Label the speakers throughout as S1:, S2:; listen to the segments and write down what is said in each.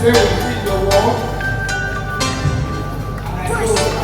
S1: say we read the word. And I know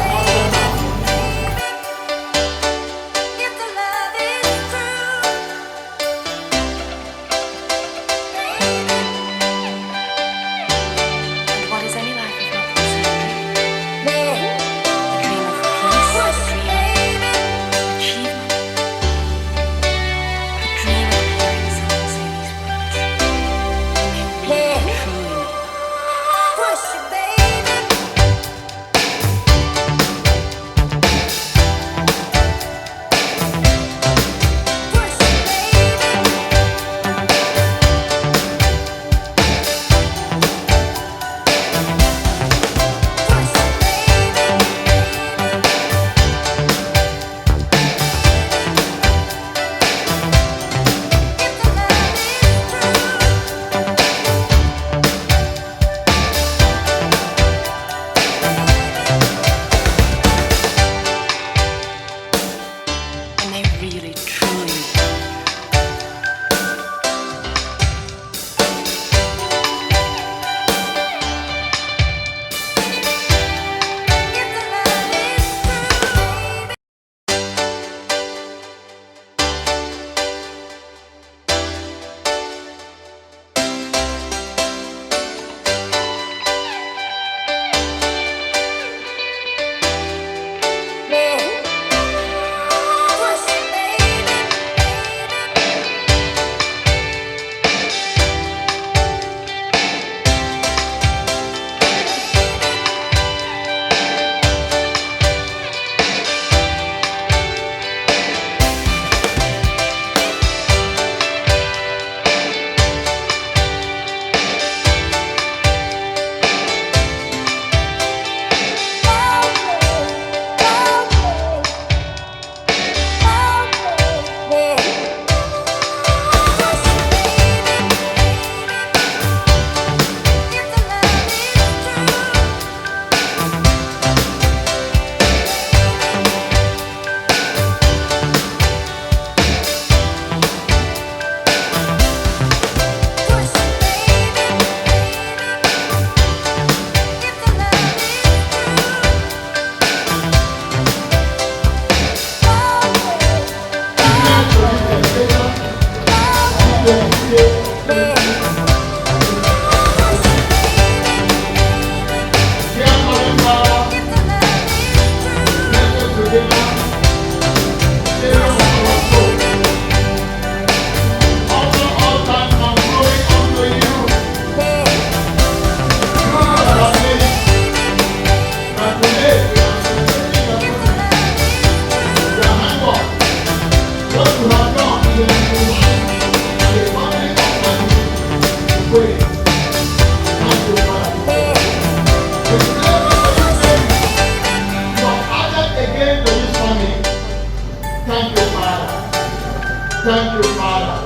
S1: thank you, Father.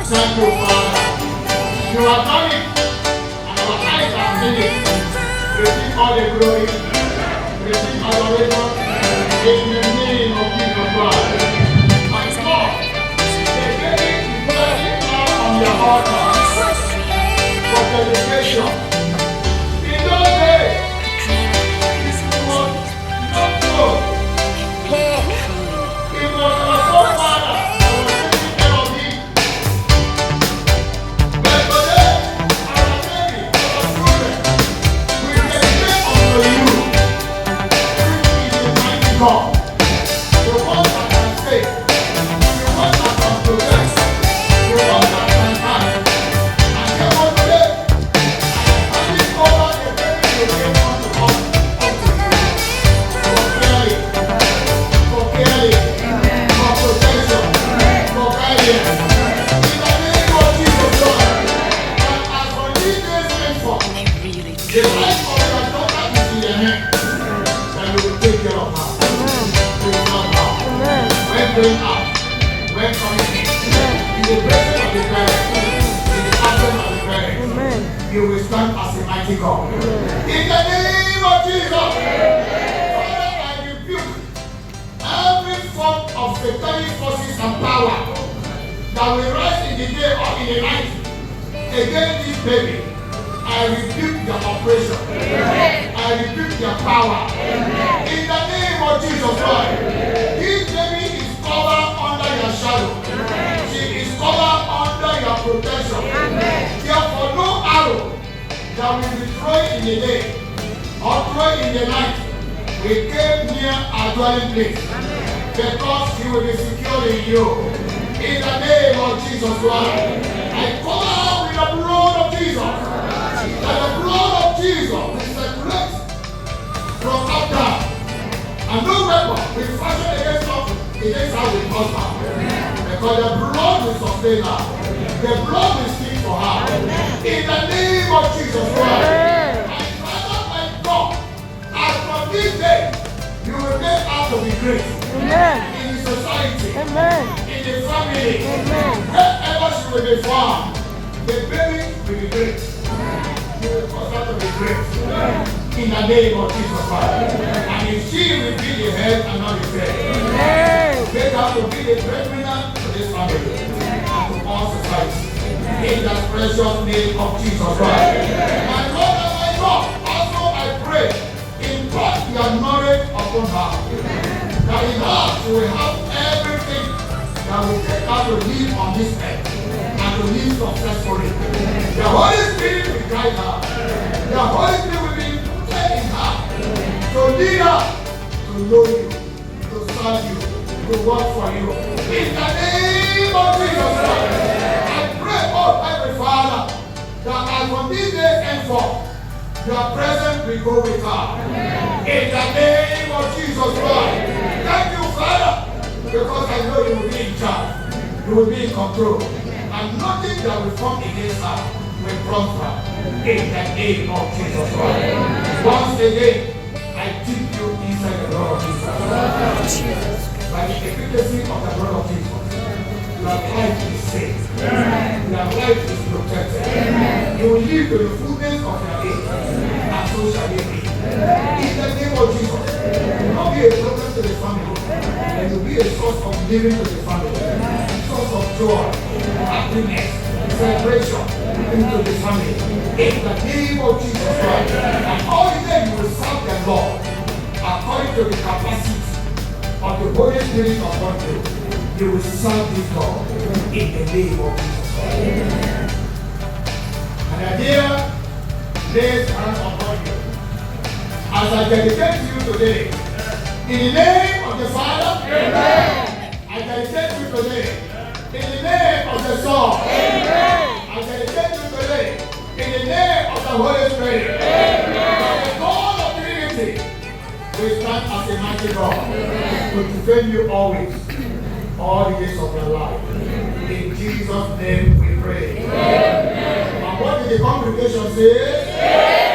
S1: Thank you, Father. You have done it, and our eyes have seen it. Receive all the glory, receive adoration in the name of Jesus Christ. My God, they gave it now on your altar for dedication. In those days, it was not good. It was our forefather that was taking care of it. But today, our baby, our children, we dedicate unto you, which is the mighty God, the one that can save, the one that can protect, the one that can hide. And therefore today, I am handing over the baby you gave unto us, unto you, for caring, for caring, for protection, for guidance. In the name of Jesus Christ, and as for these days henceforth, the life of your daughter is in your hand, and you will take care of her. Bring her out. When going out, when coming in, in the presence of the parents, in the absence of the parents, you will stand as a mighty God. In the name of Jesus, Father, I rebuke every form of satanic forces and power that will rise in the day or in the night against this baby. I rebuke their operation. I rebuke their power. In the name of Jesus Christ. This baby is covered under your shadow. She is covered under your protection. Therefore, no arrow that will be thrown in the day or thrown in the night will come near our dwelling place. Because he will be secure in you. In the name of Jesus Christ. I cover with the blood of Jesus. That the blood of Jesus will separate from up down. And no weapon will fashion against her will prosper. Because the blood will sustain her. The blood will speak for her. In the name of Jesus Christ. My Father, my God, as from this day, you will make her to be great. In the society. In the family. Wherever she will be found, the baby will be great. You will cause her to be great. In the name of Jesus Christ. And if she will be the head and not the tail, make her to be the breadwinner to this family and to all society. In the precious name of Jesus Christ. My Lord and my God, also I pray, impart your knowledge upon her. That in her she will have everything that will take her to live on this earth and to live successfully. The Holy Spirit will guide her. The Holy Spirit will be put in her to lead her, to know you, to serve you, to work for you. In the name of Jesus Christ, I pray, oh Heavenly Father, that as from this day henceforth, your presence will go with her. In the name of Jesus Christ. Thank you, Father, because I know you will be in charge. You will be in control. And nothing that will come against her will prosper. In the name of Jesus Christ. Once again, I dip you inside the blood of Jesus. By the efficacy of the blood of Jesus, your life is safe. Your life is protected. You will live to the fullness of your age. And so shall it be. In the name of Jesus, you will not be a problem to the family. And you will be a source of living to the family. A source of joy, happiness, celebration into the family. In the name of Jesus Christ. And all the day you will serve the Lord according to the capacity of the Holy Spirit upon you. You will serve this God in the name of Jesus Christ. And I dare lay hands upon you as I dedicate to you today. In the name of the Father, amen. I dedicate you today. In the name of the Son, amen. I dedicate you today. In the name of the Holy Spirit, amen. The God of Trinity will stand as a mighty God to defend you always, all the days of your life. In Jesus' name we pray. Amen. And what did the congregation say? Amen.